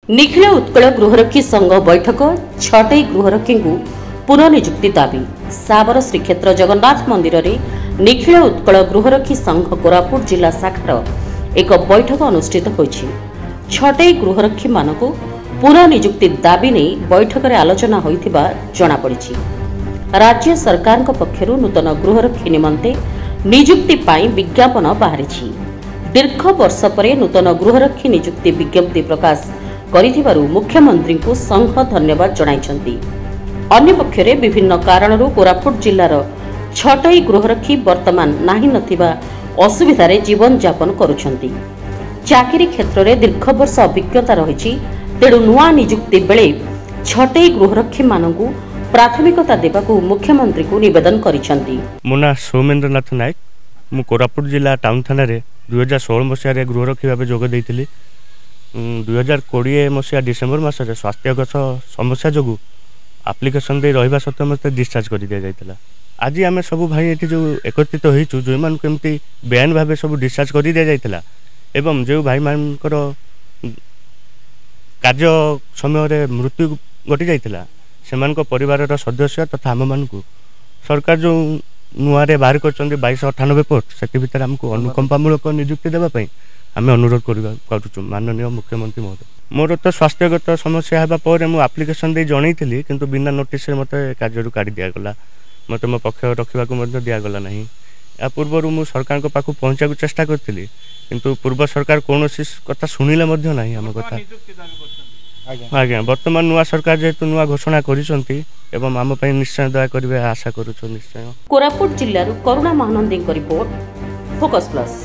निखिल उत्कल गृहरक्षी संघ बैठक छटई गृहरक्षी पुनर्निजुक्ति दाबी साबर श्रीक्षेत्र जगन्नाथ मंदिर में निखिल उत्कल गृहरक्षी संघ कोरापुट जिला शाखार एक बैठक अनुष्ठित होइछि। छटई गृहरक्षी मानक पुनर्निजुक्ति दाबी नहीं बैठक में आलोचना होइथिबा जणा पड़िछि। राज्य सरकार पक्षरु नूतन गृहरक्षी निमंते निजुक्ति पाई विज्ञापन बाहरिछि। दीर्घ वर्ष पर नूतन गृहरक्षी निजुक्ति विज्ञप्ति प्रकाश करिथिबारु मुख्यमंत्री को संघ धन्यवाद जणाइछन्ति। अन्य पक्षरे विभिन्न कारणरू कोरापुट जिल्लार छटई गृहरक्षी वर्तमान नाही नथिबा असुविधारे जीवन यापन करुछन्ति। चाकरी क्षेत्र में दीर्घ वर्ष अभिज्ञता रहिछि, तेणु नुआ निजुक्ति बेले छटई गृहरक्षी मानकु प्राथमिकता देबाकू मुख्यमंत्री को निवेदन करिछन्ति। मोना सौमेन्द्रनाथ नायक मु कोरापुट जिला टाउन थाना 2016 मसीह गृहरक्षी भाव जोग देइथिली। 2020 मसीहा डिसेम्बर मासरे स्वास्थ्यगत समस्या जो आप्लिकेसन दे रहिबा सत्वे मते डिस्चार्ज कर दिया जाइतला। आज आम सब भाई ये जो एकत्रित होइछु जो मान केमती बेआईन भाव सब डिस्चार्ज कर दिया जाइतला एवं जो भाई मानकर कार्य समय मृत्यु घटी जाइतला सेमानक परिवार सदस्य तथा आम मानकु सरकार जो नुआरे बाहर कर 2298 पोस्ट से भीतर आमको अनुकंपामूलक नियुक्ति देवाई आम अनुरोध करुचु माननीय मुख्यमंत्री महोदय। मोर तो स्वास्थ्यगत समस्या होगा मुझे आप्लिकेसन दे जन किंतु बिना नोटिस मत कार्य काढ़ी दिगला मत मो पक्ष रखा दिगला ना। या पूर्वर मु सरकार को पाखु पहुँचा चेष्टा करी किंतु पूर्व सरकार कौन कथा शुणिले ना आम कथा। आज्ञा वर्तमान नुआ सरकार जेहेतु नुआ घोषणा करिसंती एवं आम पई निश्चय दया करिवे आशा करूछु। निश्चय कोरापुट जिल्लारू करुणा महानंदी रिपोर्ट फोकस प्लस।